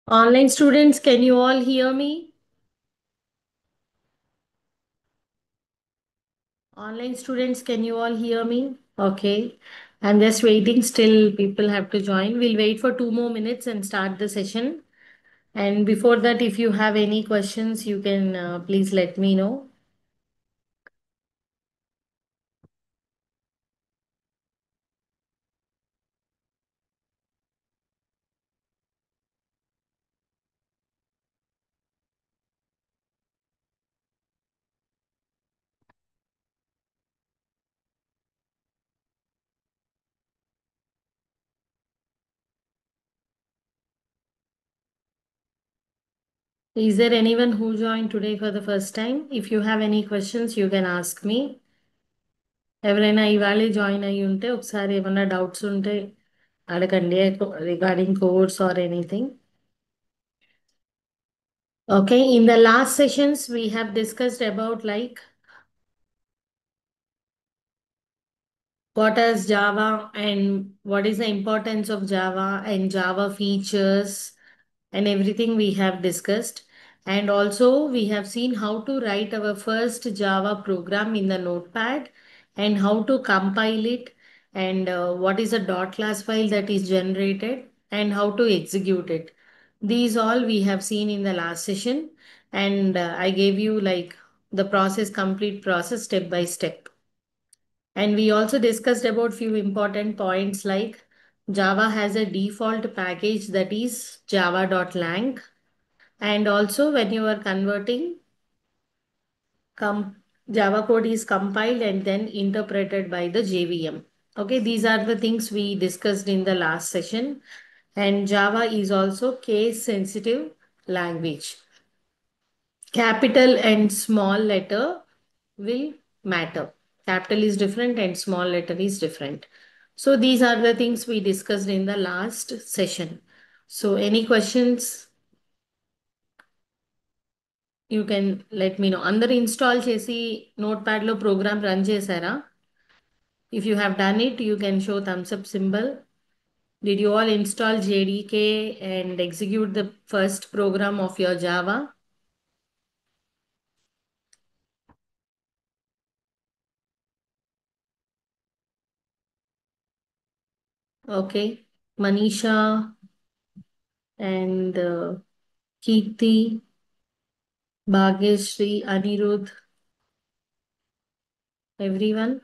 Online students, can you all hear me? Online students, can you all hear me? Okay. I'm just waiting. Still, people have to join. We'll wait for 2 more minutes and start the session. And before that, if you have any questions, you can please let me know. Is there anyone who joined today for the first time? If you have any questions, you can ask me. ఎవరైనా ఇవాళే join అయ్యి ఉంటే ఒకసారి ఏమైనా doubts ఉంటే అడగండి regarding course or anything. Okay, in the last sessions, we have discussed about like what is Java and what is the importance of Java and Java features and everything we have discussed. And also, we have seen how to write our first Java program in the notepad and how to compile it and what is a dot class file that is generated and how to execute it. These all we have seen in the last session, and I gave you like the process, complete process step by step. And we also discussed about few important points like Java has a default package that is java.lang. And also when you are converting, Java code is compiled and then interpreted by the JVM. Okay, these are the things we discussed in the last session. And Java is also case sensitive language. Capital and small letter will matter. Capital is different and small letter is different. So these are the things we discussed in the last session. So any questions, you can let me know. అందరు install చేసి notepad లో program run చేశారా? If you have done it, you can show thumbs up symbol. Did you all install JDK and execute the first program of your Java? Okay. Manisha and Kirti, Bhagyashree, Anirudh, everyone.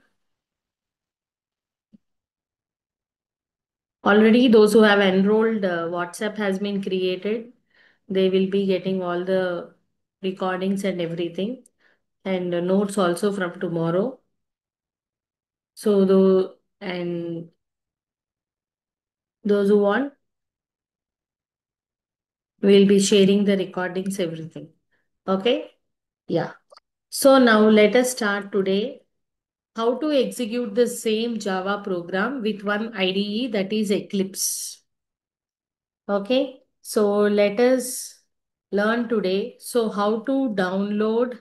Already those who have enrolled, WhatsApp has been created. They will be getting all the recordings and everything and notes also from tomorrow. So and those who want will be sharing the recordings, everything. Okay? Yeah. So now let us start today how to execute the same Java program with one IDE, that is Eclipse. Okay, so let us learn today. So how to download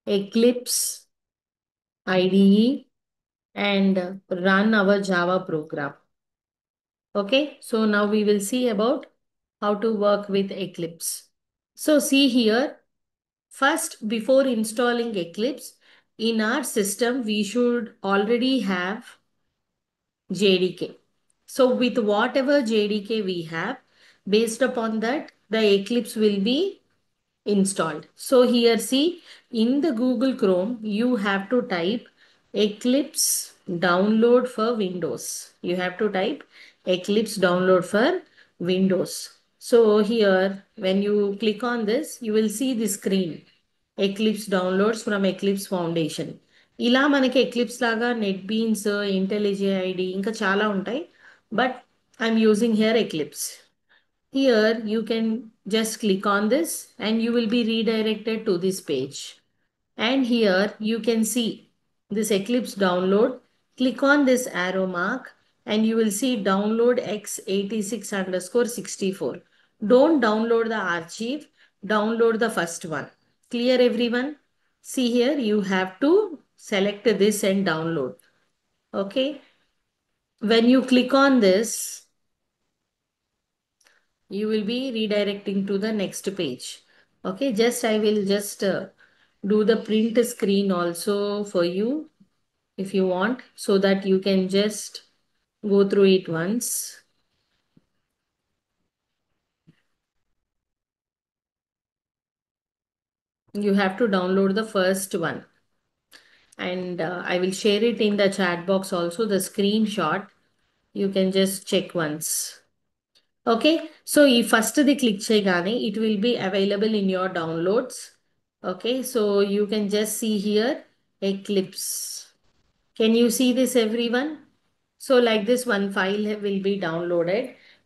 Eclipse IDE and run our Java program. Okay, so now we will see about how to work with Eclipse. So see here, first before installing Eclipse, in our system we should already have JDK. So with whatever JDK we have, based upon that, the Eclipse will be installed. So here see, in the Google Chrome, you have to type Eclipse download for Windows. You have to type Eclipse download for Windows. So here, when you click on this, you will see the screen. Eclipse downloads from Eclipse Foundation. ఇలా మనకి eclipse లాగా net beans ఇంటెలిజే ID ఇంకా చాలా ఉంటాయి but I'm using here eclipse. Here you can just click on this and you will be redirected to this page. And here you can see this Eclipse download. Click on this arrow mark and you will see download x86 underscore 64. Don't download the archive, download the first one. Clear everyone? See here, you have to select this and download. Okay. When you click on this, you will be redirecting to the next page. Okay, just I will just do the print screen also for you if you want, so that you can just go through it once. You have to download the first one, and I will share it in the chat box also, the screenshot. You can just check once. Okay, so ఈ first the click చేయగానే it will be available in your downloads. Okay, so you can just see here Eclipse. Can you see this, everyone? So like this, one file will be downloaded,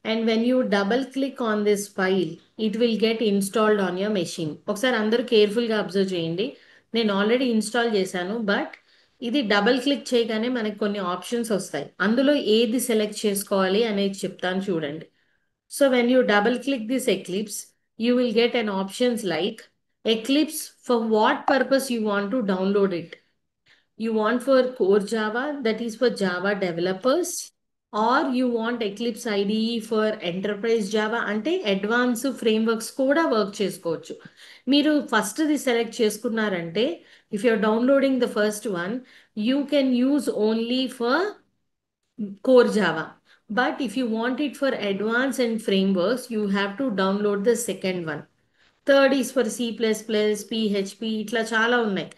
and when you double click on this file, it will get installed on your machine. ఒకసారి అందరూ కేర్ఫుల్గా observe చేయండి. నేను already install చేశాను, but ఇది double click చేయగానే మనకి కొన్ని ఆప్షన్స్ వస్తాయి. అందులో ఏది సెలెక్ట్ చేసుకోవాలి అనేది చెప్తాను చూడండి. So when you double click this Eclipse, you will get an options like Eclipse, for what purpose you want to download it. You want for core Java, that is for Java developers, or you want Eclipse IDE for enterprise Java అంటే advance frameworks కూడా work చేసుకోవచ్చు. మీరు ఫస్ట్ది select చేసుకున్నారంటే, if you're downloading the first one, you can use only for core Java. But if you want it for advanced and frameworks, you have to download the second one. Third is for C++, PHP, ఇట్లా చాలా ఉన్నాయి.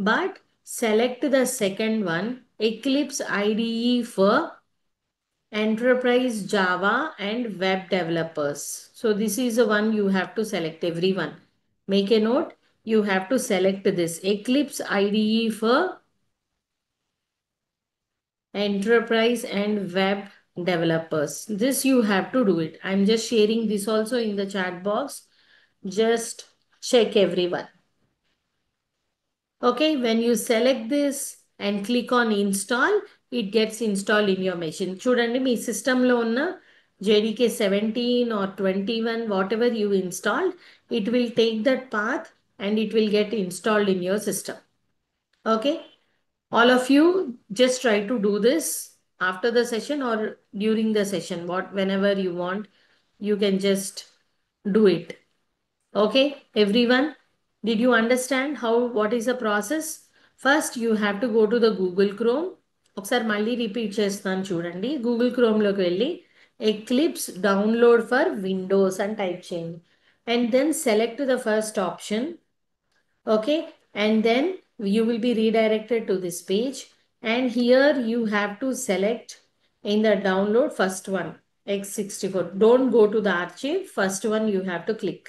But select the second one, Eclipse IDE for enterprise Java and web developers. So this is the one you have to select, everyone. Make a note, you have to select this Eclipse IDE for enterprise and web developers. This you have to do it. I'm just sharing this also in the chat box. Just check, everyone. Okay, when you select this and click on install, it gets installed in your machine. చూడండి, మీ సిస్టంలో ఉన్న JDK 17 or 21, whatever you installed, it will take that path and it will get installed in your system. Okay, all of you just try to do this after the session or during the session, whenever you want, you can just do it. Okay, everyone, did you understand what is the process? First you have to go to the Google Chrome. ఒకసారి మళ్ళీ repeat చేస్తాను చూడండి. Google క్రోమ్లోకి వెళ్ళి Eclipse download for Windows అని type చేయండి, and then select the first option. Okay, and then you will be redirected to this page, and here you have to select in the download first one, x64. Don't go to the archive, first one you have to click,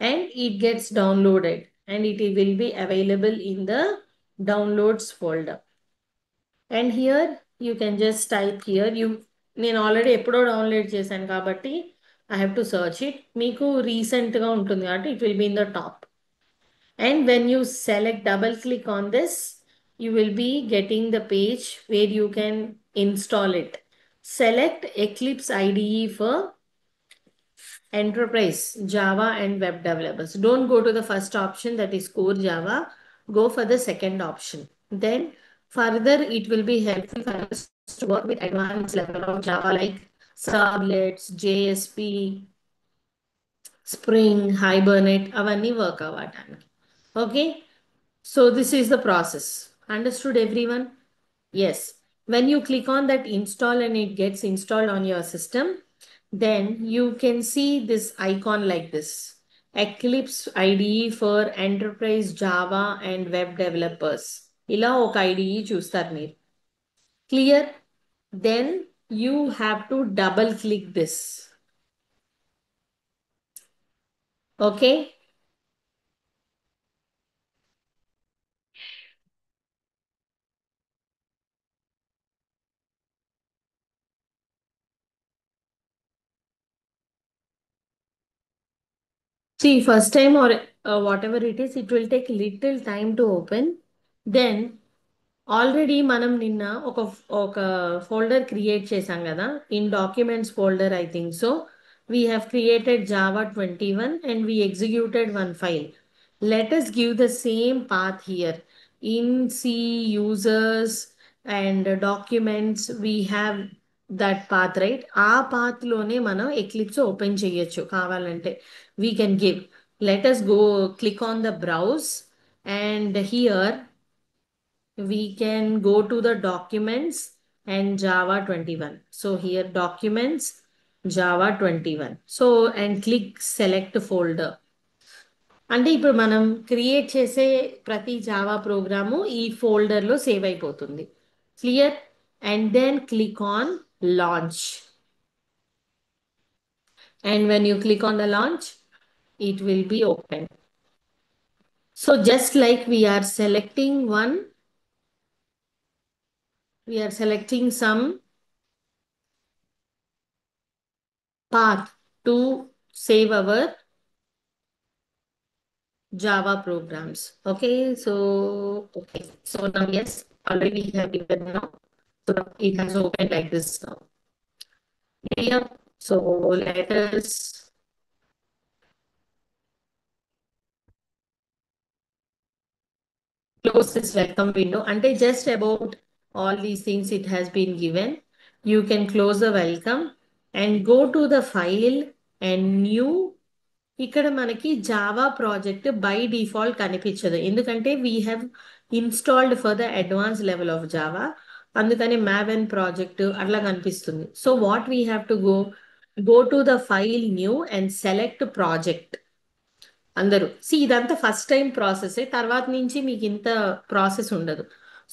and it gets downloaded and it will be available in the downloads folder. And here you can just type here, నేను already ఎప్పుడో download చేశాను కాబట్టి I have to search it. మీకు రీసెంట్గా ఉంటుంది కాబట్టి it will be in the top. And when you select, double click on this, you will be getting the page where you can install it. Select Eclipse IDE for enterprise Java and web developers. Don't go to the first option, that is core Java. Go for the second option. Then further it will be helpful for us to work with advanced level of Java like servlets, JSP, Spring, Hibernate, అవన్నీ work అవ్వటానికి. Okay, so this is the process. Understood, everyone? Yes. When you click on that install and it gets installed on your system, then you can see this icon like this. Eclipse IDE for enterprise Java and web developers. ఇలా ఒక IDE చూస్తారు మీరు. Clear? Then you have to double click this. Okay? See, first time or whatever it is, it will take little time to open. Then already మనం నిన్న ఒక ఒక folder create చేసాం కదా, in documents folder I think so. We have created Java 21 and we executed one file. Let us give the same path here. In C users and documents, we have that path right, ఆ path లోనే మనం eclipse open చేయొచ్చు కావాలంటే. We can give, let us go click on the browse, and here we can go to the documents and Java 21. So here documents, Java 21. So and click select folder. అంటే ఇప్పుడు మనం create చేసే ప్రతి Java program ఈ ఫోల్డర్లో save అయిపోతుంది. Clear? And then click on launch. And when you click on the launch, it will be open. So just like we are selecting one, we are selecting some path to save our Java programs. So now yes, already we have given now. So now it has opened like this now. Yeah. So let us close this welcome window. Until just about all these things it has been given. You can close the welcome and go to the file and new. ఇక్కడ మనకి Java project by default కనిపించదు, ఎందుకంటే we have installed for the advance level of Java. అందుకని maven project అట్లా కనిపిస్తుంది. So what we have to go to the file new and select project. అందరూ ఇదంతా first time process, తర్వాత నుంచి మీకు ఇంత ప్రాసెస్ ఉండదు.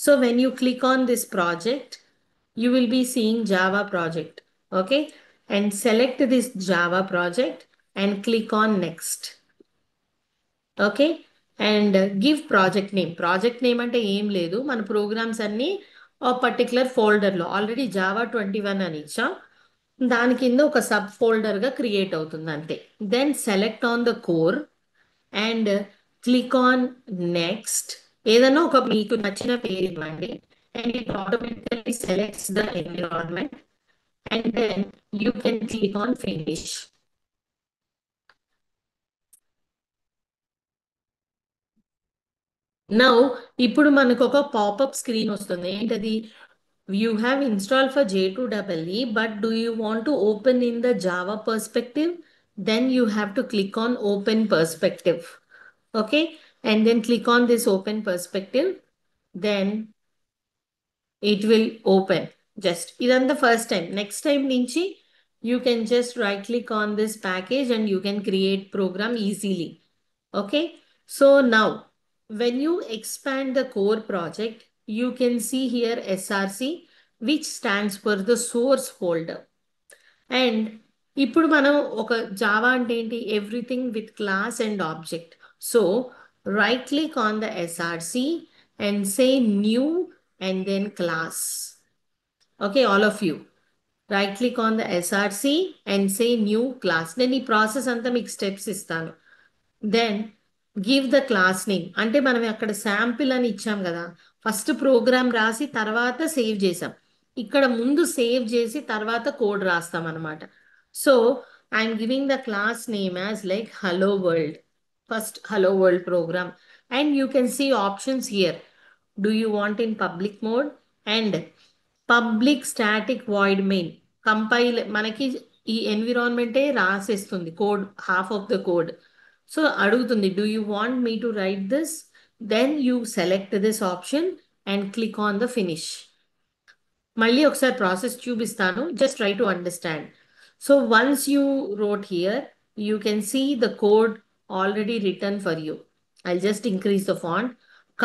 So when you click on this project, you will be seeing Java project. Okay. And select this Java project and click on next. Okay. And give project name. Project name అంటే ఏం లేదు, మన programmes అన్ని ఆ particular ఫోల్డర్లో already Java 21 అని ఇచ్చాం, దాని కింద ఒక సబ్ ఫోల్డర్గా క్రియేట్ అవుతుంది అంతే. Then select on the core and click on next. ఏదైనా ఒక మీకు నచ్చిన పేరు ఇవ్వండి and it automatically selects the environment, and then you can click on finish. Now ఇప్పుడు మనకు ఒక పాపప్ స్క్రీన్ వస్తుంది. ఏంటది? You have installed for J2EE, but do you want to open in the Java perspective? Then you have to click on open perspective. Okay. And then click on this open perspective. Then it will open. Just idan the first time. Next time nunchi you can just right click on this package and you can create program easily. Okay. So now when you expand the core project, you can see here SRC, which stands for the source folder. And ఇప్పుడు మనం ఒక Java అంటే ఏంటి? Everything with class and object. So right click on the SRC and say new and then class. Okay, all of you right click on the SRC and say new class. నేను ఈ process అంతా మీకు steps ఇస్తాను. Then give the class name. అంటే మనం అక్కడ sample అని ఇచ్చాం కదా, ఫస్ట్ ప్రోగ్రామ్ రాసి తర్వాత సేవ్ చేసాం. ఇక్కడ ముందు సేవ్ చేసి తర్వాత కోడ్ రాస్తాం అనమాట. So I'm giving the class name as like hello world. First hello world program. And you can see options here. Do you want in public mode and public static void main. Compile మనకి ఈ ఎన్విరాన్మెంటే రాసేస్తుంది code, half of the code. So అడుగుతుంది, do you want me to write this? Then you select this option and click on the finish. మళ్ళీ ఒకసారి process చూపిస్తాను, just try to understand. So once you wrote here, you can see the code already written for you. I just increase the font.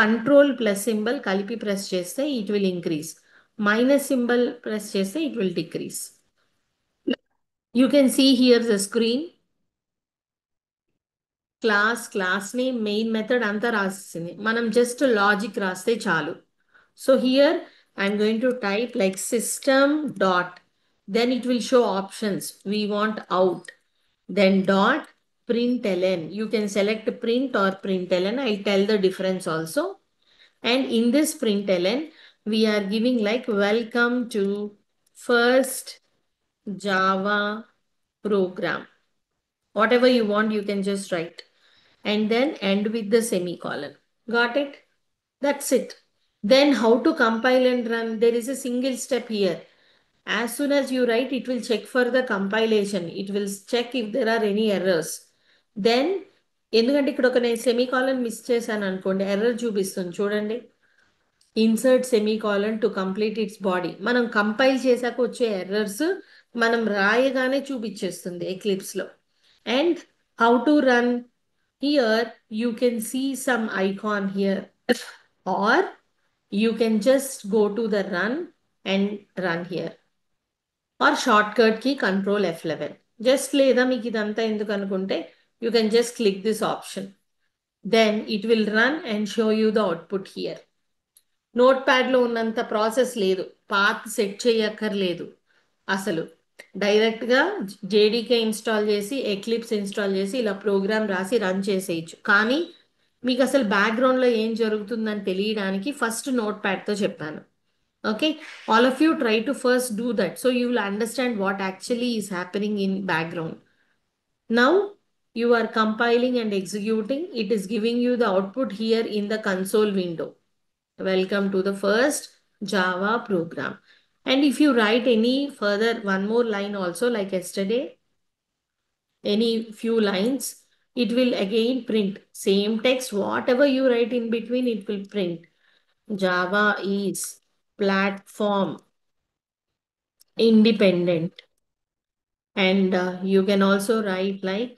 Control plus symbol కలిపి press చేస్తే it will increase, minus symbol press చేస్తే it will decrease. You can see here the screen. Class name, main method అంతా రాసేసింది, మనం just logic రాస్తే చాలు. So here I'm going to type like system dot, then it will show options. We want out, then dot println. You can select print or println. I'll tell the difference also. And in this println we are giving like welcome to first Java program. Whatever you want you can just write, and then end with the semicolon. Got it? That's it. Then how to compile and run? There is a single step here. As soon as you write, it will check for the compilation. It will check if there are any errors. Then ఎందుకంటే ఇక్కడ ఒక నేను semicolon miss చేశాను అనుకోండి, error చూపిస్తుంది చూడండి. Insert semicolon to complete its body. మనం compile చేశాక వచ్చే ఎర్రర్స్ మనం రాయగానే చూపించేస్తుంది ఎక్లిప్స్లో. And how to run, here you can see some icon here, or you can just go to the run and run here, or shortcut కి control F11. Just లేదా మీకు ఇదంతా ఎందుకు అనుకుంటే you can just click this option. Then it will run and show you the output here. Note ప్యాడ్లో ఉన్నంత process లేదు, path set చేయక్కర్లేదు అసలు. డైరెక్ట్గా జేడీకే ఇన్స్టాల్ చేసి ఎక్లిప్స్ ఇన్స్టాల్ చేసి ఇలా ప్రోగ్రామ్ రాసి రన్ చేసేయచ్చు. కానీ మీకు అసలు బ్యాక్గ్రౌండ్లో ఏం జరుగుతుందని తెలియడానికి ఫస్ట్ నోట్ ప్యాడ్తో చెప్పాను. Okay, all of you try to first do that so you will understand what actually is happening in background. Now you are compiling and executing. It is giving you the output here in the console window. Welcome to the first Java program. And if you write any further one more line also like yesterday, any few lines, it will again print same text. Whatever you write in between, it will print. Java is platform independent. And you can also write like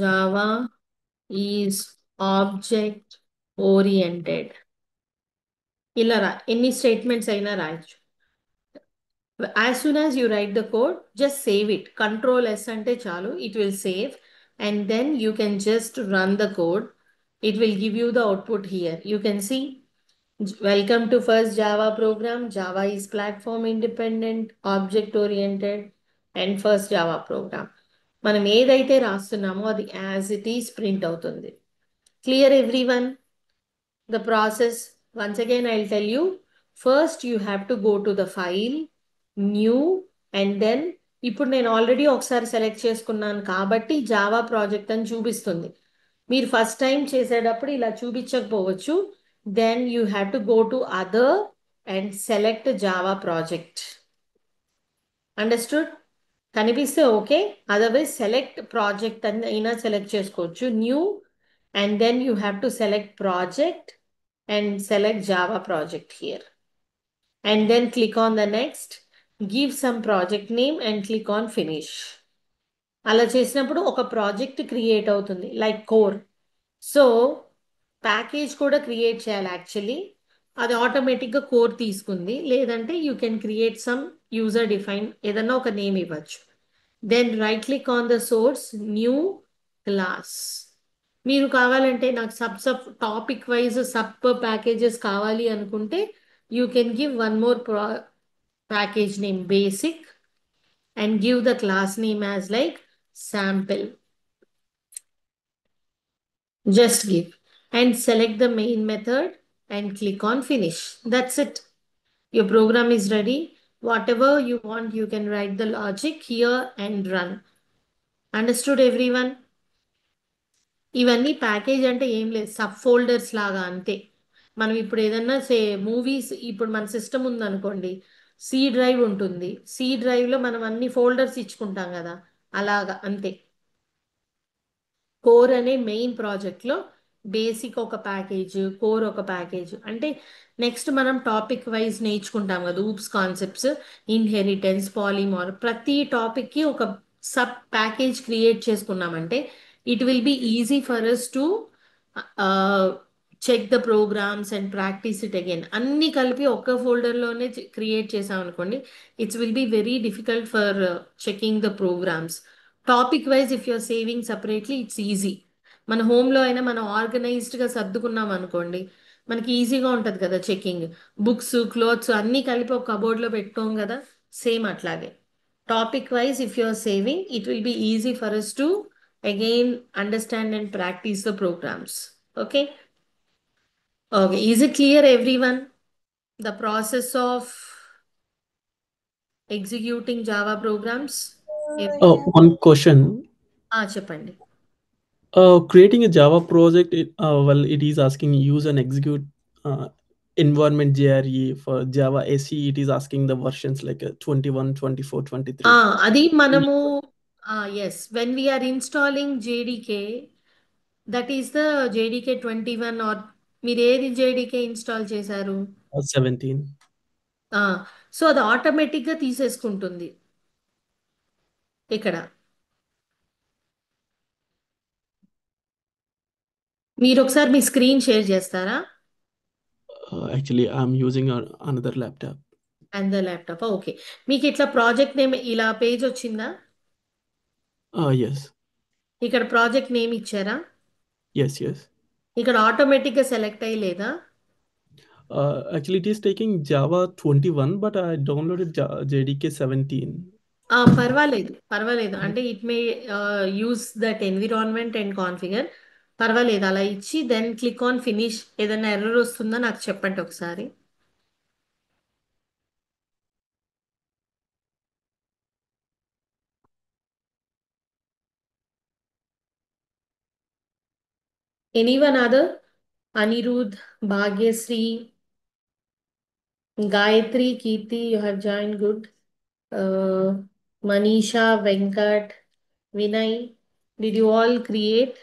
Java is object oriented. ఇలా ఎన్ని statements అయినా రాయొచ్చు. As soon as you write the code, just save it. Control S ante chalu, it will save, and then you can just run the code. It will give you the output here. You can see, welcome to first Java program. Java is platform independent, object oriented, and first Java program. మనం ఏదైతే రాస్తున్నామో అది as it is print అవుతుంది. Clear everyone the process? Once again I will tell you. First you have to go to the file, new, and then ఇప్పుడు నేను already ఒకసారి select చేసుకున్నాను కాబట్టి జావా ప్రాజెక్ట్ అని చూపిస్తుంది. మీరు ఫస్ట్ టైం చేసేటప్పుడు ఇలా చూపించకపోవచ్చు. Then you have to go to other and select Java project. Understood? కనిపిస్తే ఓకే, అదర్వైజ్ సెలెక్ట్ ప్రాజెక్ట్ అని అయినా సెలెక్ట్ చేసుకోవచ్చు. New, and then you have to select project and select Java project here, and then click on the next, give some project name and click on finish. అలా చేసినప్పుడు ఒక project create అవుతుంది like core. So package కూడా create చేయాలి actually, అది ఆటోమేటిక్గా core తీసుకుంది. లేదంటే you can create some user define ఏదన్నా ఒక నేమ్ ఇవ్వచ్చు. Then right click on the source, new class. మీరు కావాలంటే నాకు sub topic wise sub packages కావాలి అనుకుంటే you can give one more package name basic and give the class name as like sample. Just give and select the main method and click on finish. That's it. Your program is ready. Whatever you want, you can write the logic here and run. Understood everyone? ఇవన్నీ package అంటే ఏం లేదు, sub folders లాగా అంతే. మనం ఇప్పుడు ఏదన్నా movies, ఇప్పుడు మన సిస్టమ్ ఉందనుకోండి, సి డ్రైవ్ ఉంటుంది. సి డ్రైవ్లో మనం అన్ని ఫోల్డర్స్ ఇచ్చుకుంటాం కదా, అలాగా అంతే. కోర్ అనే మెయిన్ ప్రాజెక్ట్లో బేసిక్ ఒక ప్యాకేజ్, కోర్ ఒక ప్యాకేజ్. అంటే నెక్స్ట్ మనం టాపిక్ వైజ్ నేర్చుకుంటాం కదా, ఊప్స్ కాన్సెప్ట్స్, ఇన్హెరిటెన్స్, పాలిమార్, ప్రతి టాపిక్కి ఒక సబ్ ప్యాకేజ్ క్రియేట్ చేసుకున్నామంటే it will be easy for us to check the programs and practice it again. అన్ని కలిపి ఒక్క ఫోల్డర్లోనే క్రియేట్ చేసాం అనుకోండి, it's will be very difficult for checking the programs. Topic wise if you're saving separately it's easy. మన హోమ్లో అయినా మనం ఆర్గనైజ్డ్గా సర్దుకున్నాం అనుకోండి, మనకి ఈజీగా ఉంటుంది కదా చెకింగ్. బుక్స్, క్లోత్స్ అన్నీ కలిపి ఒక కబోర్డ్లో పెట్టుకోం కదా, సేమ్ అట్లాగే topic wise if you're saving it will be easy for us to again understand and practice the programs. Okay, okay, is it clear everyone, the process of executing Java programs? One question. చెప్పండి. Creating a Java project, well, it is asking use and execute environment JRE for Java SE, it is asking the versions like 21, 24, 23. అది మనము yes, when we are installing JDK, that is the JDK 21 or మీరు ఏది JDK install చేశారు? 17. So అది ఆటోమేటిక్గా తీసేసుకుంటుంది ఇక్కడ. మీరు ఒకసారి మీ స్క్రీన్ షేర్ చేస్తారా? Actually, I'm using another laptop. And the laptop okay. మీకు ఇట్లా ప్రాజెక్ట్ నేమ్ ఇలా పేజ్ వచ్చిందా? Yes. ఇక్కడ ప్రాజెక్ట్ నేమ్ ఇచ్చారా? Yes, yes. ఇక్కడ ఆటోమేటిక్గా సెలెక్ట్ అయ్యి లేదా? Actually, it is taking Java 21, but I downloaded JDK 17. పర్వాలేదు పర్వాలేదు, అంటే it may use that environment and configure. పర్వాలేదు, అలా ఇచ్చి దెన్ క్లిక్ ఆన్ ఫినిష్. ఏదైనా ఎర్రర్ వస్తుందో నాకు చెప్పండి ఒకసారి. Anyone other? Anirudh, Bhagyashree, Gayatri, Kirti, you have joined good. Manisha, Venkat, Vinay, did you all create?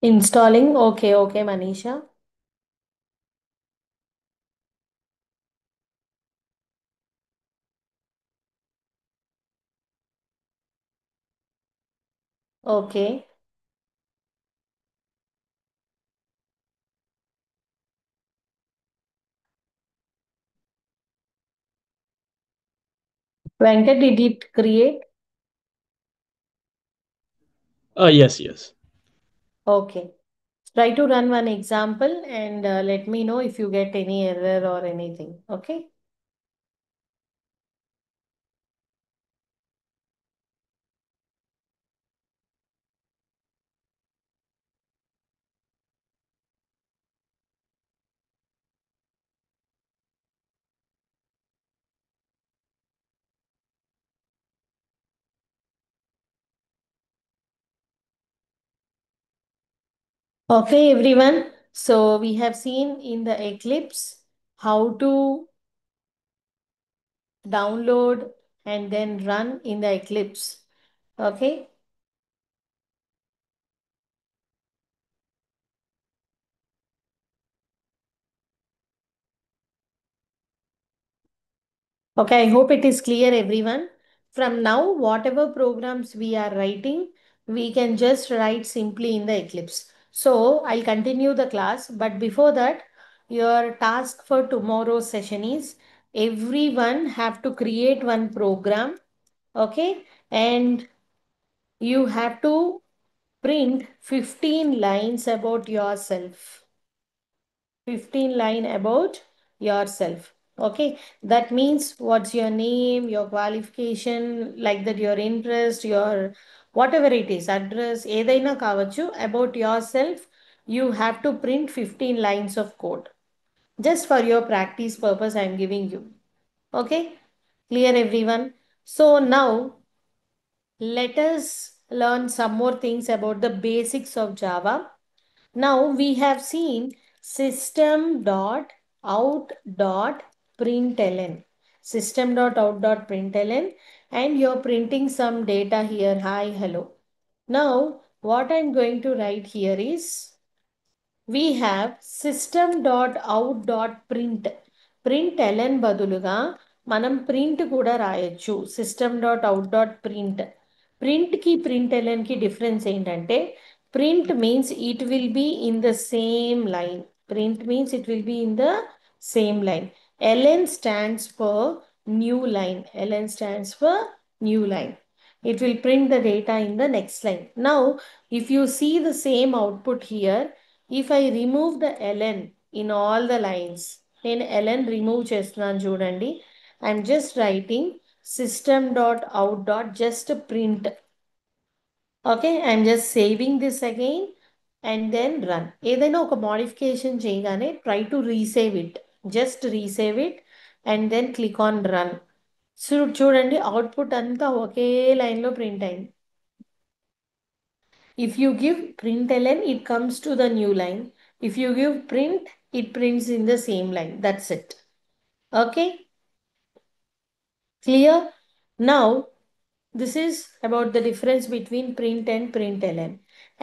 Installing. Okay, okay, Manisha. Okay. Venkat, did it create? Yes, yes. Okay. Try to run one example and let me know if you get any error or anything. Okay. Okay, everyone. So we have seen in the Eclipse how to download and then run in the Eclipse. Okay. Okay, I hope it is clear, everyone. From now, whatever programs we are writing, we can just write simply in the Eclipse. So I'll continue the class, but before that, your task for tomorrow's session is everyone have to create one program, okay? And you have to print 15 lines about yourself. 15 line about yourself. Okay, that means what's your name, your qualification, like that, your interest, your whatever it is, address, ఏదైనా కావచ్చు, about yourself. You have to print 15 lines of code. Just for your practice purpose, I'm giving you. Okay, clear everyone? So now let us learn some more things about the basics of Java. Now we have seen system.out.println. System.out.println, and you're printing some data here. Hi, hello. Now what I'm going to write here is we have system.out.print. println బదులుగా మనం print కూడా రాయొచ్చు. system.out.print. ప్రింట్కి printlnకి difference ఏంటంటే print means it will be in the same line. Print means it will be in the same line. ln stands for new line. ln stands for new line. It will print the data in the next line. Now, if you see the same output here, if I remove the ln in all the lines, నేను ln remove చేస్తున్నాను చూడండి. I'm just writing system.out.just print. Okay, I'm just saving this again and then run. ఏదైనా ఒక modification చేయగానే try to resave it. Just resave it and then click on run. చూడండి output అంతా ఒకే లైన్లో print అయింది. If you give println, it comes to the new line. If you give print, it prints in the same line. That's it. Okay? Clear? Now, this is about the difference between print and println.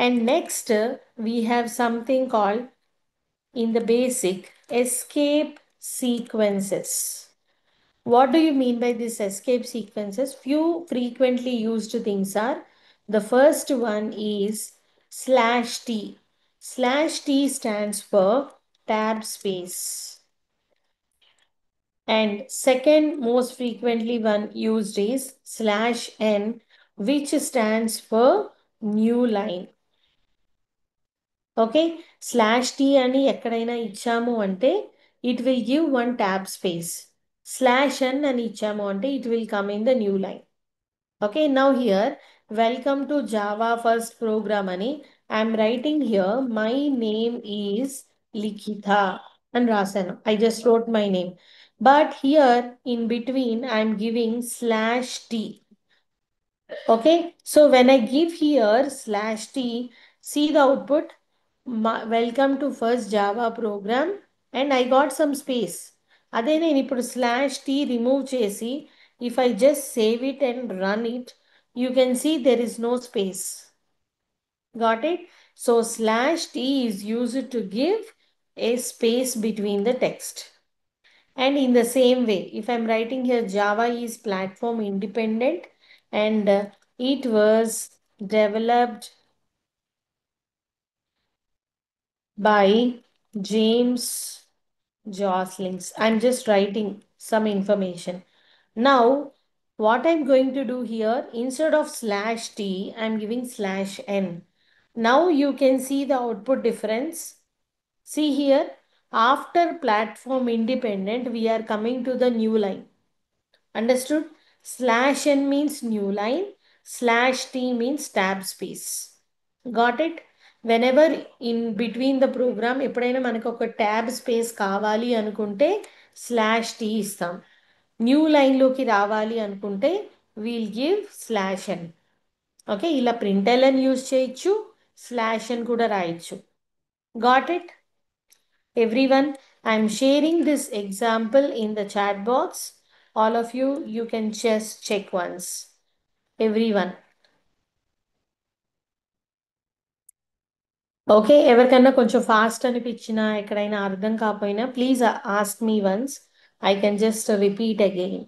And next, we have something called in the basic escape sequences. What do you mean by this escape sequences? Few frequently used things are, the first one is /t. /t stands for tab space. And second most frequently one used is /n, which stands for new line. Okay, /t అని ఎక్కడైనా ఇచ్చాము అంటే it will give one tab space. /n అని ఇచ్చాము అంటే it will come in the new line. Okay, now here, welcome to Java first program ani. I'm writing here, my name is Likitha and Rasana. I just wrote my name. But here in between, I'm giving /t. Okay, so when I give here /t, see the output, welcome to first Java program, and I got some space. అదే నేను ఇప్పుడు /t remove చేసి if I just save it and run it, you can see there is no space. Got it? So /t is used to give a space between the text. And in the same way, if I'm writing here Java is platform independent and it was developed by James Joslings. I'm just writing some information. Now, what I'm going to do here, instead of /t, I'm giving /n. Now you can see the output difference. See here, after platform independent, we are coming to the new line. Understood? /n means new line, /t means tab space. Got it? Whenever in between the program, ఎప్పుడైనా మనకు ఒక tab space కావాలి అనుకుంటే /t ఇస్తాం. New లైన్లోకి రావాలి అనుకుంటే we'll give /n. Okay, ఇలా println యూజ్ చేయొచ్చు, /n కూడా రాయొచ్చు. Got it? Everyone, I'm sharing this example in the chat box. All of you, you can just check once. Everyone. Okay, ఎవరికన్నా కొంచెం ఫాస్ట్ అనిపించినా ఎక్కడైనా అర్థం కాకపోయినా please ask me once. I can just repeat again.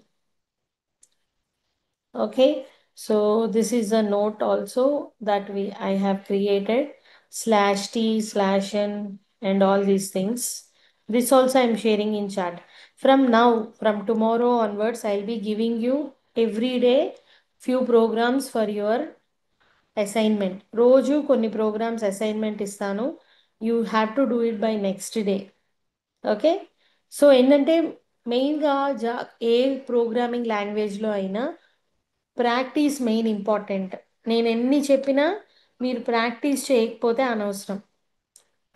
Okay, so this is a note also that I have created /t, /n and all these things. This also I'm sharing in chat. From now, from tomorrow onwards, I'll be giving you every day few programs for your assignment. రోజు కొన్ని programmes assignment ఇస్తాను. You have to do it by next day. Okay, so ఏంటంటే మెయిన్గా ఏ programming లాంగ్వేజ్లో అయినా practice main important. నేను ఎన్ని చెప్పినా మీరు ప్రాక్టీస్ చేయకపోతే అనవసరం.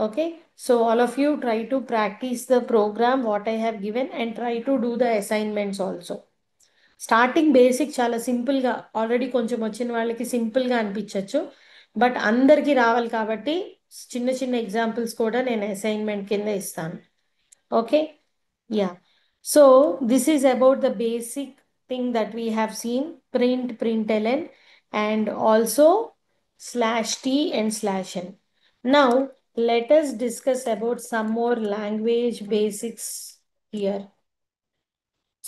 Okay, so all of you try to practice the program what I have given and try to do the assignments also. Starting basic చాలా సింపుల్గా, ఆల్రెడీ కొంచెం వచ్చిన వాళ్ళకి సింపుల్గా అనిపించవచ్చు, బట్ అందరికీ రావాలి కాబట్టి చిన్న చిన్న ఎగ్జాంపుల్స్ కూడా నేను అసైన్మెంట్ కింద ఇస్తాను. Okay, yeah. So this is about the basic thing that we have seen, print, println and also /t and /n. Now let us discuss about some more language basics here.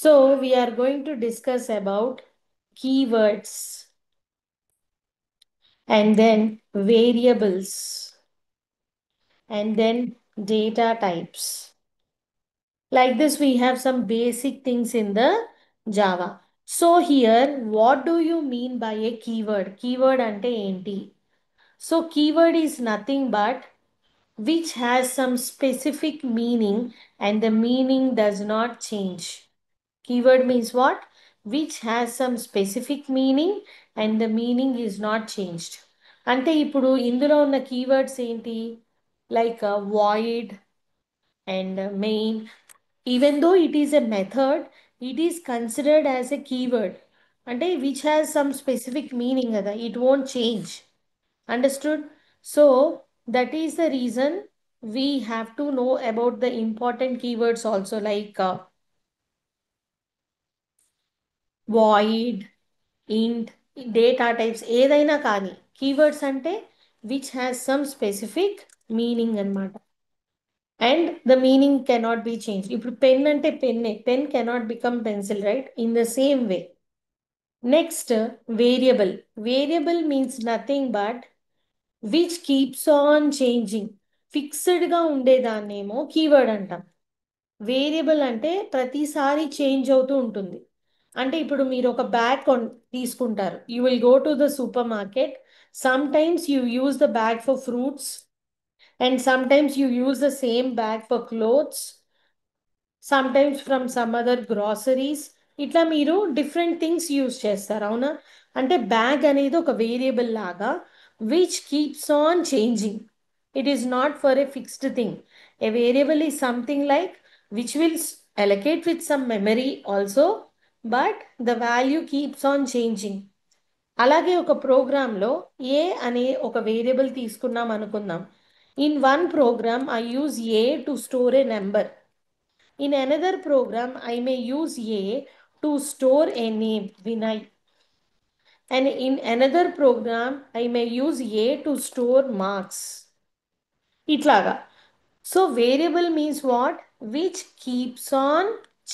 So we are going to discuss about keywords and then variables and then data types. Like this, we have some basic things in the Java. So here what do you mean by A keyword? Keyword అంటే ఏంటి? So keyword is nothing but which has some specific meaning and the meaning does not change. Keyword means what? Which has some specific meaning and the meaning is not changed. అంటే ఇప్పుడు ఇందులో ఉన్న keywords ఏంటి? Like void and main. Even though it is a method, it is considered as a keyword. అంటే which has some specific meaning కదా, it won't change. Understood? So that is the reason we have to know about the important keywords also, like void, int, data types, ఏదైనా కానీ keywords అంటే which has some specific meaning అన్నమాట. And the meaning cannot be changed. ఇప్పుడు pen అంటే పెన్నే, pen cannot become pencil, right? In the same way. Next, variable. Variable means nothing but which keeps on changing. ఫిక్స్డ్గా ఉండేదాన్నేమో keyword అంటాం. Variable అంటే ప్రతిసారి change అవుతూ ఉంటుంది. అంటే ఇప్పుడు మీరు ఒక బ్యాగ్ తీసుకుంటారు. You will go to the super market. Some times you use the bag for fruits and some times you use the same bag for clothes, some times from some other groceries. ఇట్లా మీరు different things use చేస్తారు, అవునా? అంటే bag అనేది ఒక variable లాగా which keeps on changing. It is not for a fixed thing. A variable is something like which will allocate with some memory also, but the value keeps on changing. అలాగే ఒక ప్రోగ్రాంలో ఏ అనే ఒక variable తీసుకున్నాం అనుకుందాం. In one program I use A to store a number. In another program, I may use A to store a name, Vinay. And in another program, I may use A to store marks. Itlaga. So variable means what? Which keeps on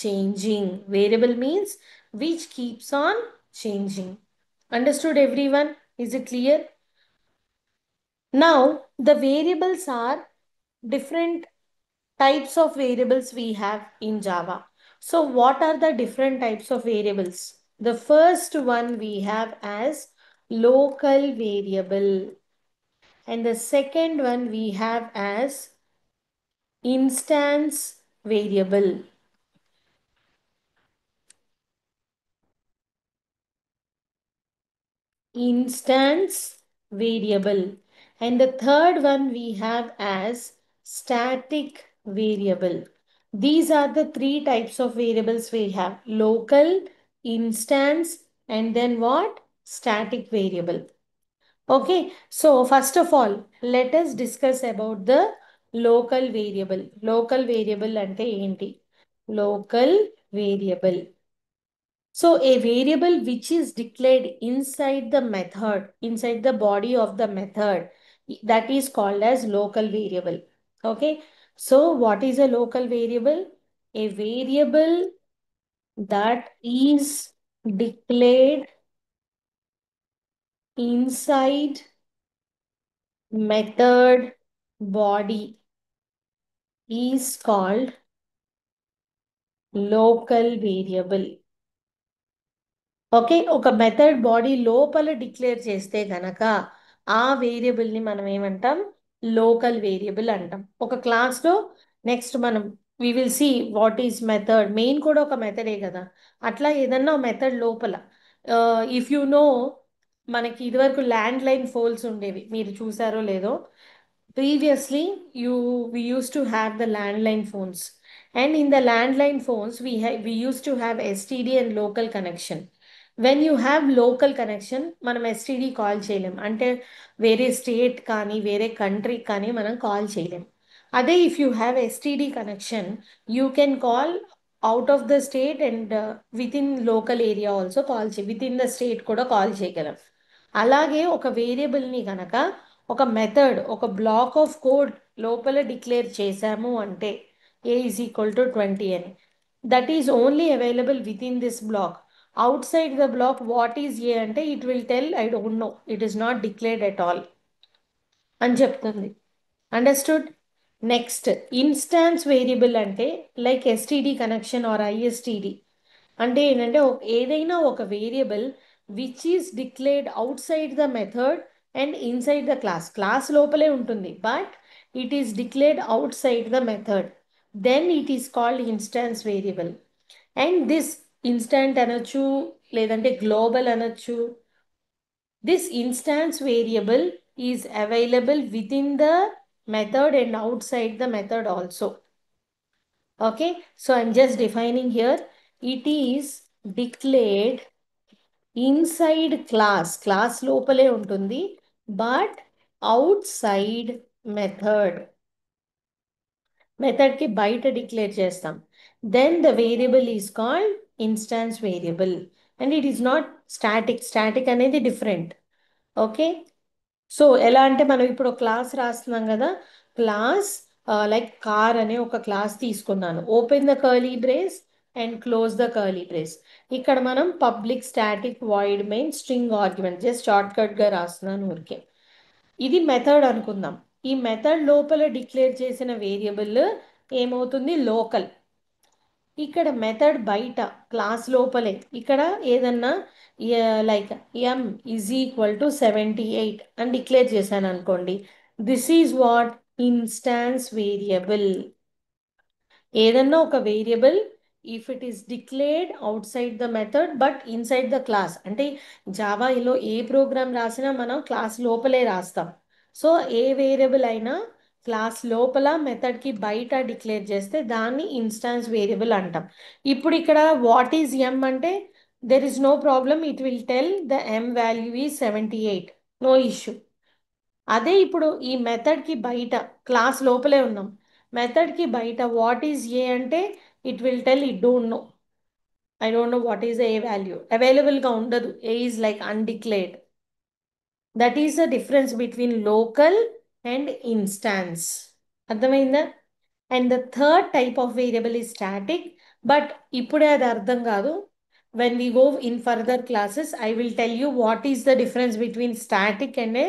changing. Variable means which keeps on changing. Understood everyone? Is it clear? Now, the variables are different types of variables we have in Java. So what are the different types of variables? The first one we have as local variable, and the second one we have as instance variable. Instance variable. And the third one we have as static variable. These are the three types of variables we have: local, instance, and then what? Static variable. Okay, so first of all, let us discuss about the local variable. Local variable ante enti? Local variable. So a variable which is declared inside the method, inside the body of the method, that is called as local variable. Okay. So what is a local variable? A variable that is declared inside method body is called local variable. Okay, ఒక method body లోపల declare చేస్తే గనక ఆ వేరియబుల్ని మనం ఏమంటాం? Local variable అంటాం. ఒక క్లాస్లో నెక్స్ట్ మనం we will see what is method. Main కూడా ఒక మెథడే కదా. అట్లా ఏదన్నా మెథడ్ లోపల ఇఫ్ యు నో, మనకి ఇదివరకు ల్యాండ్ లైన్ ఫోన్స్ ఉండేవి, మీరు చూసారో లేదో. Previously, we used to have the landline phones, and in the landline phones, we used to have STD and local connection. When you have local connection, మనం STD call చేయలేం. అంటే వేరే state కానీ వేరే కంట్రీ కానీ మనం కాల్ చేయలేం. అదే if you have STD connection, you can call out of the state and within local area also call within the state కూడా కాల్ చేయగలం. అలాగే ఒక వేరియబుల్ని కనుక ఒక మెథడ్, ఒక బ్లాక్ ఆఫ్ కోడ్ లోపల డిక్లేర్ చేశాము అంటే ఏ ఈజ్ ఈక్వల్ టు 20 అని, that is only available within this block. Outside the block what is ఏ అంటే it will tell I don't know, it is not declared at all అని చెప్తుంది. Understood? Next, instance variable అంటే like STD connection or ISTD. అంటే ఏంటంటే ఏదైనా ఒక variable which is declared outside the method and inside the class లోపలే ఉంటుంది but it is declared outside the method then it is called instance variable. And this instant అనొచ్చు, లేదంటే global అనొచ్చు. This instance variable is available within the method and outside the method also. Okay, so I'm just defining here. It is declared inside class లోపలే ఉంటుంది but outside method కి బయట declare చేస్తాం. Then the variable is called instance variable and it is not static అనేది different. Okay, so ఎలా అంటే మనం ఇప్పుడు క్లాస్ రాస్తున్నాం కదా, క్లాస్ లైక్ కార్ అనే ఒక క్లాస్ తీసుకున్నాను. Open the curly brace and close the curly brace. ఇక్కడ మనం public static void main string argument just short cut గా రాస్తున్నాను ఊరికే. ఇది మెథడ్ అనుకుందాం. ఈ మెథడ్ లోపల డిక్లేర్ చేసిన వేరియబుల్ ఏమవుతుంది, లోకల్. ఇక్కడ మెథడ్ బయట క్లాస్ లోపలే ఇక్కడ ఏదన్నా like M is equal to 78 అని డిక్లేర్ చేశాను అనుకోండి, this is what instance variable. ఏదన్నా ఒక variable if it is declared outside the method but inside the class, అంటే జావాలో ఏ ప్రోగ్రామ్ రాసినా మనం క్లాస్ లోపలే రాస్తాం. సో ఏ వేరియబుల్ అయినా క్లాస్ లోపల మెథడ్కి బయట డిక్లేర్ చేస్తే దాన్ని ఇన్స్టాన్స్ వేరియబుల్ అంటాం. ఇప్పుడు ఇక్కడ వాట్ ఈజ్ ఎం అంటే there is no problem, it will tell the M value is 78, no issue. అదే ఇప్పుడు ఈ మెథడ్కి బయట క్లాస్ లోపలే ఉన్నాం, మెథడ్కి బయట వాట్ ఈజ్ ఏ అంటే it will tell I don't know what is a value, అవైలబుల్గా ఉండదు. A is like undeclared. That is the difference between local and instance. అర్థమైందా? And the third type of variable is static, but ఇప్పుడే అది అర్థం కాదు. When we go in further classes I will tell you what is the difference between static and a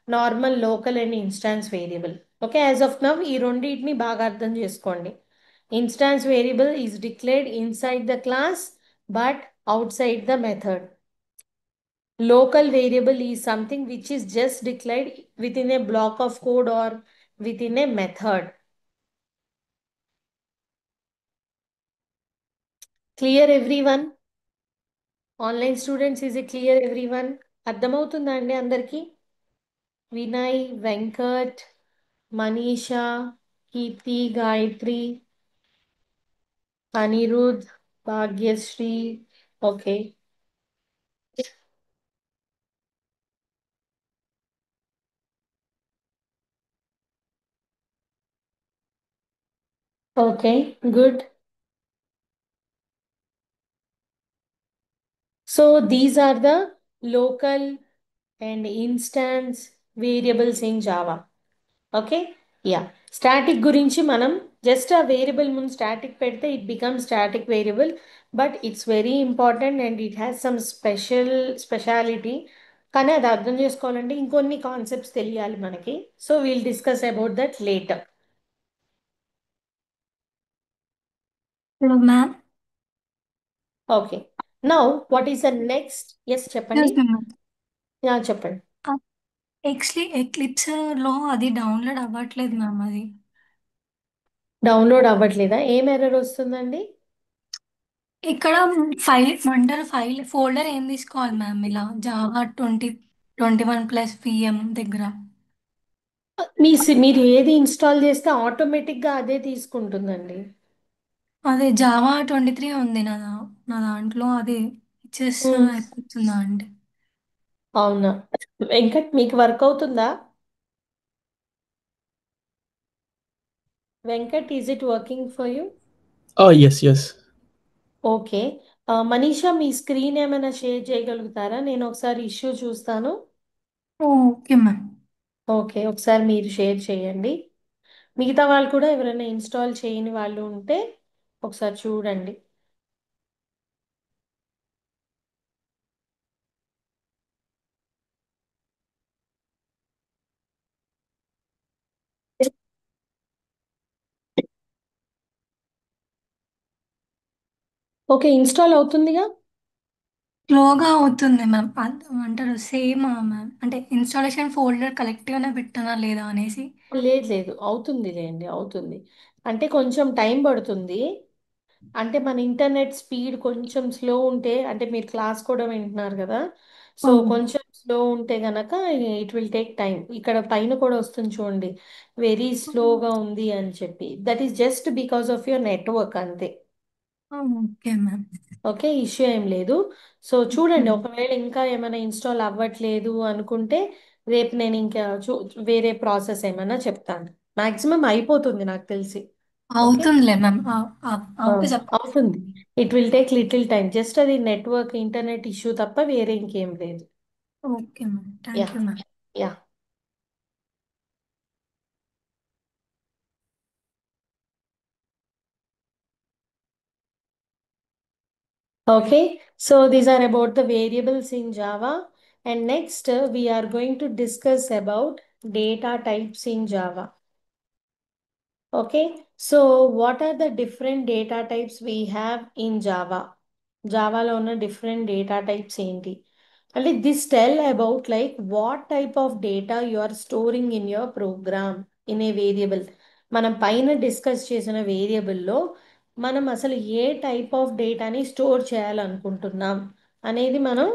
normal local and instance variable. Okay, as of now ఈ రెండింటిని బాగా అర్థం చేసుకోండి. Instance variable is declared inside the class but outside the method. Local variable is something which is just declared within a block of code or within a method. Clear everyone? Online students, is it clear everyone? అర్థమవుతుందా అండి అందరికీ? Vinay, Venkat, Manisha, Keerthi, Gayathri, Anirudh, Bhagyashree. Okay, okay, good. So these are the local and instance variables in Java. Okay, yeah. Static గురించి మనం just ఆ variable ముందు static పెడితే it become static variable, but it's very important and it has some speciality. కానీ అది అర్థం చేసుకోవాలంటే ఇంకొన్ని కాన్సెప్ట్స్ తెలియాలి మనకి. So we'll discuss about that later. Hello, ma'am. Okay, now what is the next? Yes చెప్పండి. Excuse me, ma'am. చెప్పండి. Actually ఎక్లిప్స్లో అది డౌన్లోడ్ అవ్వట్లేదు మ్యామ్. అది డౌన్లోడ్ అవ్వట్లేదా? ఏం ఎర్రర్ వస్తుందండి? ఇక్కడ ఫైల్ ఫోల్డర్ ఏం తీసుకోవాలి మ్యామ్? ఇలా జావా 2021+VM దగ్గర మీరు ఏది ఇన్స్టాల్ చేస్తే ఆటోమేటిక్గా అదే తీసుకుంటుందండి. అదే జావా 23 ఉంది నా దాంట్లో. అది ఇచ్చేస్తా Hmm. అయిపోతుందా అండి? అవునా వెంకట్, మీకు వర్క్ అవుతుందా? Venkat, is it working for you? Yes, yes. Okay, Manisha me screen ఏమైనా షేర్ చేయగలుగుతారా? నేను ఒకసారి ఇష్యూ చూస్తాను. Okay ma'am. ఓకే, ఒకసారి మీరు షేర్ చేయండి. మిగతా వాళ్ళు కూడా ఎవరైనా ఇన్స్టాల్ చేయని వాళ్ళు ఉంటే ఒకసారి చూడండి. ఓకే, ఇన్స్టాల్ అవుతుందిగా. స్లోగా అవుతుంది మ్యామ్. అంటారు సేమ్ మ్యామ్. అంటే ఇన్స్టాలేషన్ ఫోల్డర్ కరెక్ట్గానే పెట్టానా లేదా అనేసి. లేదు లేదు, అవుతుంది లేండి, అవుతుంది. అంటే కొంచెం టైం పడుతుంది. అంటే మన ఇంటర్నెట్ స్పీడ్ కొంచెం స్లో ఉంటే, అంటే మీరు క్లాస్ కూడా వింటున్నారు కదా, సో కొంచెం స్లో ఉంటే గనక ఇట్ విల్ టేక్ టైం. ఇక్కడ పైన కూడా వస్తుంది చూడండి, వెరీ స్లోగా ఉంది అని చెప్పి. That is just because of your network అంతే. Okay ma'am. ఓకే, ఇష్యూ ఏం లేదు. సో చూడండి, ఒకవేళ ఇంకా ఏమైనా ఇన్స్టాల్ అవ్వట్లేదు అనుకుంటే రేపు నేను ఇంకా వేరే ప్రాసెస్ ఏమైనా చెప్తాను. మాక్సిమం అయిపోతుంది నాకు తెలిసి. ఓకే. అవుతుందిలే మ్యామ్. అవుతే అవుతుంది. చెప్పండి. It will take little time. Just అది నెట్వర్క్ ఇంటర్నెట్ ఇష్యూ తప్ప వేరే ఇంకేం లేదు. Okay ma'am. Yeah. Thank you ma'am. Yeah. Okay, so these are about the variables in Java. And next, we are going to discuss about data types in Java. Okay, so what are the different data types we have in Java? Java lo ఉన్న different data types ఏంటి? అంటే this tell about like what type of data you are storing in your program in a variable. మనం పైన discuss చేసిన వేరియబుల్లో మనం అసలు ఏ type of డేటాని store చేయాలనుకుంటున్నాం అనేది మనం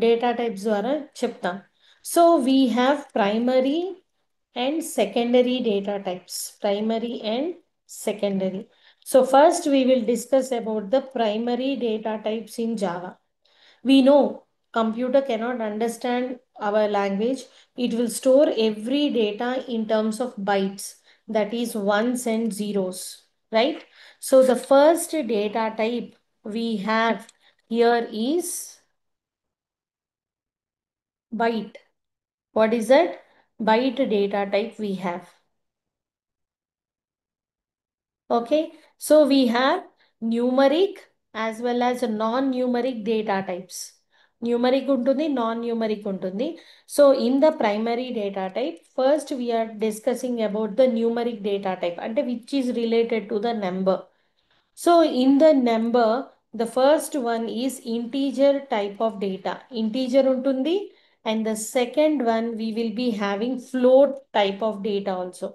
డేటా టైప్స్ ద్వారా చెప్తాం. So we have primary and secondary data types. Primary and secondary. So first we will discuss about the primary data types in Java. We know computer cannot understand our language. It will store every data in terms of bytes, that is ones and zeros, right? So the first data type we have here is byte. What is that? Byte data type we have. Okay, so we have numeric as well as non-numeric data types. Numeric ఉంటుంది, non-numeric ఉంటుంది. So in the primary data type, first we are discussing about the numeric data type, అంటే which is related to the number. So in the number, the first one is integer type of data. Integer ఉంటుంది, and the second one we will be having float type of data also.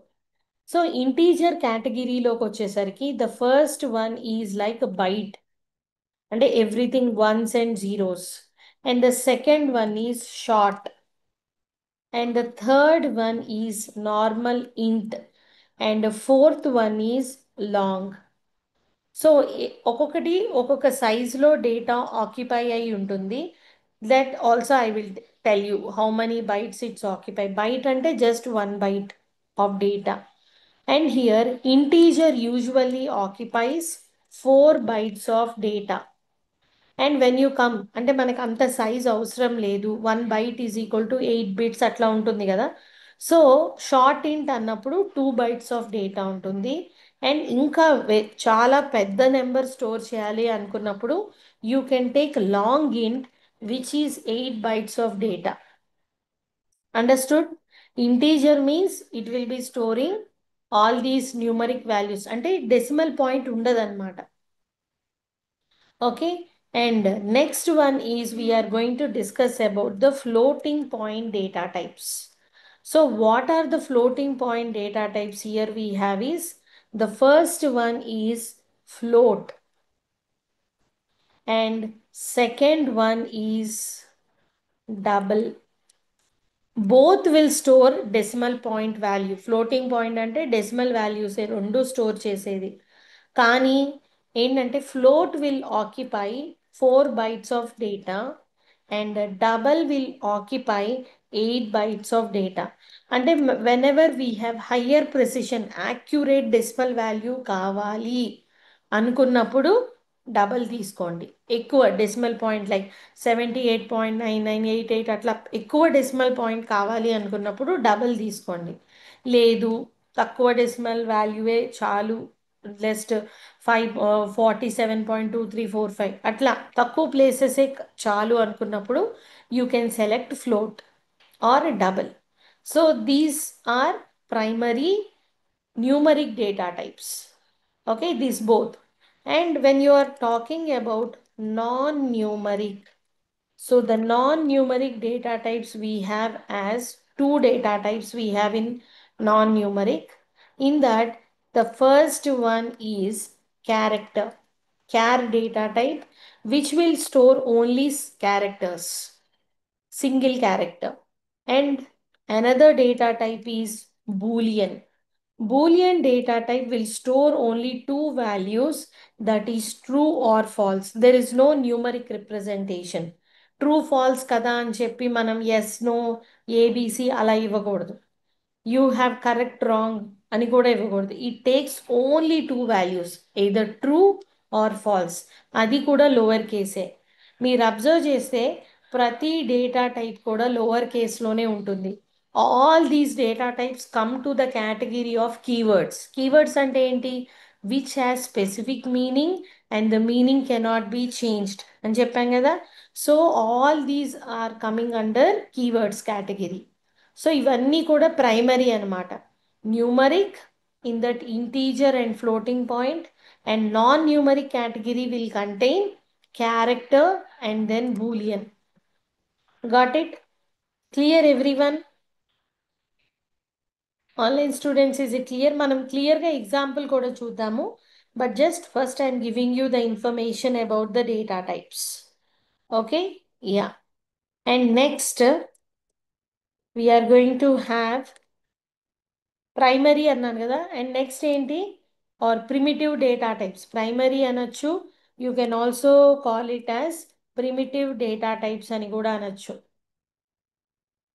So integer కేటగిరీలోకి వచ్చేసరికి the first one is like byte, అంటే everything ones and zeros. And the second one is short. And the third one is normal int. And fourth one is long. So ఒక్కొక్కటి ఒక్కొక్క సైజులో data occupy అయి ఉంటుంది. That also I will tell you how many bytes it's occupy. Byte అంటే just one byte of data. And here integer usually occupies 4 bytes of data. And when you come, అంటే మనకు అంత size అవసరం లేదు, 1 byte is equal to 8 bits అట్లా ఉంటుంది కదా. So short ఇంట్ అన్నప్పుడు 2 bytes ఆఫ్ డేటా ఉంటుంది. అండ్ ఇంకా చాలా పెద్ద నెంబర్ స్టోర్ చేయాలి అనుకున్నప్పుడు యూ కెన్ టేక్ లాంగ్ ఇంట్ which is 8 bytes of data. Understood? Integer means it will be storing all these numeric values. అంటే decimal point ఉండదన్నమాట. Okay. And next one is we are going to discuss about the floating point data types. So what are the floating point data types here we have is the first one is float, and second one is double. Both will store decimal point value. Floating point అంటే decimal values రెండు store చేసేది. కానీ ఏంటంటే float will occupy 4 bytes of data and double will occupy 8 bytes of data. అంటే whenever we have higher precision, accurate decimal value కావాలి అనుకున్నప్పుడు double తీసుకోండి. ఎక్కువ డెసిమల్ పాయింట్ లైక్ 78.9988 అట్లా ఎక్కువ డెసిమల్ పాయింట్ కావాలి అనుకున్నప్పుడు డబల్ తీసుకోండి. లేదు తక్కువ డెసిమల్ వాల్యూవే చాలు, జస్ట్ 47.2345 అట్లా తక్కువ ప్లేసెసే చాలు అనుకున్నప్పుడు you can select float or double. So these are primary numeric data types. Okay, these both. And when you are talking about non-numeric, so the non-numeric data types we have as two data types we have in non-numeric. In that, the first one is character, char data type, which will store only characters, single character. And another data type is Boolean. Boolean data type will store only two values, that is true or false. There is no numeric representation. True false kada అని చెప్పి మనం yes no ABC అలా ఇవ్వకూడదు. You have correct wrong అని కూడా ఇవ్వకూడదు. It takes only two values, either true or false. అది కూడా లోవర్ కేసే. మీరు అబ్జర్వ్ చేస్తే ప్రతి డేటా టైప్ కూడా లోవర్ కేస్లోనే ఉంటుంది. All these data types come to the category of keywords. Keywords అంటే ఏంటి? Which has specific meaning and the meaning cannot be changed అని చెప్పాం కదా. So all these are coming under keywords category. So ఇవన్నీ కూడా primary అనమాట. Numeric in that integer and floating point, and non numeric category will contain character and then boolean. Got it? Clear everyone? Online students, is it clear? మనం క్లియర్గా example కూడా చూద్దాము. But just first I'm giving you the information about the data types. Okay, yeah. And next we're going to have primary అన్నాను కదా. And next ఏంటి? Or primitive data types. Primary అనొచ్చు, you can also call it as primitive data types అని కూడా అనొచ్చు,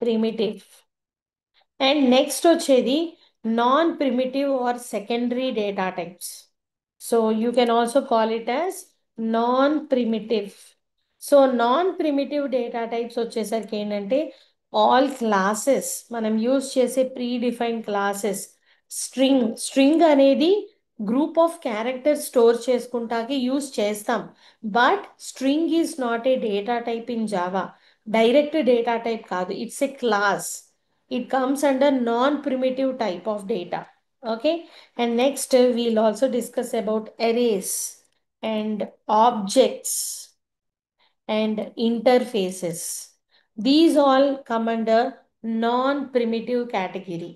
primitive. And next వచ్చేది non primitive or secondary data types. So you can also call it as non primitive. So non primitive data types వచ్చేసరికి ఏంటంటే all classes, మనం use చేసే predefined classes. String అనేది group of characters store చేసుకుంటాకి use చేస్తాం. But string is not a data type in Java. Direct data type కాదు, it's a class. It comes under non-primitive type of data. Okay. And next we'll also discuss about arrays and objects and interfaces. These all come under non-primitive category.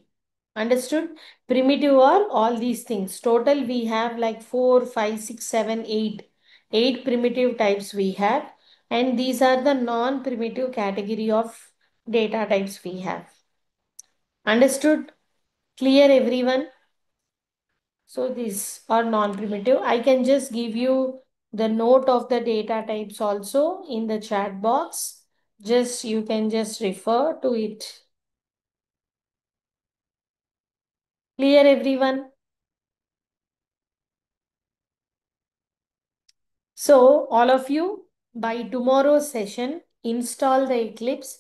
Understood? Primitive are all these things. Total we have like 4, 5, 6, 7, 8. 8 primitive types we have. And these are the non-primitive category of data types we have. Understood? Clear everyone? So these are non-primitive. I can just give you the note of the data types also in the chat box. Just you can just refer to it. Clear everyone? So all of you, by tomorrow's session, install the Eclipse,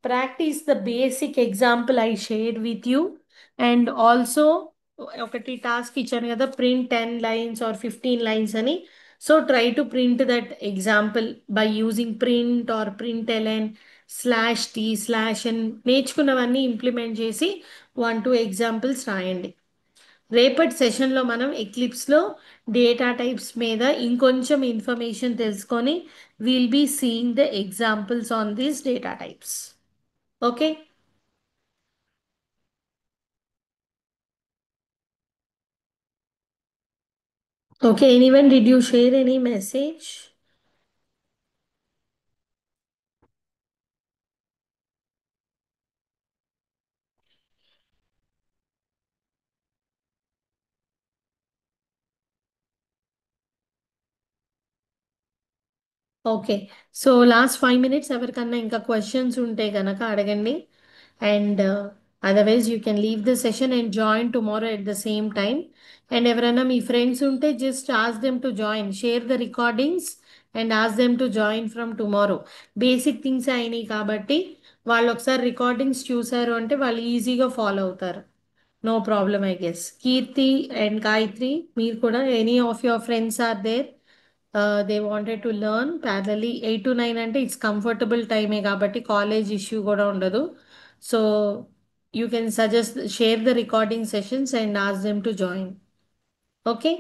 practice the basic example I shared with you, and also ఒకటి task ఇచ్చాను కదా, print 10 lines or 15 lines అని. So try to print that example by using print or println /t/n. నేర్చుకున్నవన్నీ implement చేసి 1-2 examples రాయండి. రేపటి సెషన్లో మనం ఎక్లిప్స్లో డేటా టైప్స్ మీద ఇంకొంచెం ఇన్ఫర్మేషన్ తెలుసుకొని will be seeing the examples on these data types. Okay. Okay, anyone, did you share any message? Okay, so last 5 minutes ఎవరికన్నా ఇంకా క్వశ్చన్స్ ఉంటే కనుక అడగండి. And otherwise you can leave the session and join tomorrow at the same time. And ఎవరైనా మీ friends ఉంటే just ask them to join, share the recordings and ask them to join from tomorrow. Basic things అయినాయి కాబట్టి వాళ్ళు ఒకసారి recordings చూసారు అంటే వాళ్ళు ఈజీగా ఫాలో అవుతారు. No problem I guess. Keerthi and Gayatri, మీరు కూడా any of your friends are there, they wanted to learn parallelly 8 to 9 అంటే ఇట్స్ కంఫర్టబుల్ టైమే కాబట్టి కాలేజ్ ఇష్యూ కూడా ఉండదు. So you can suggest, share the recording sessions and ask them to join. Okay.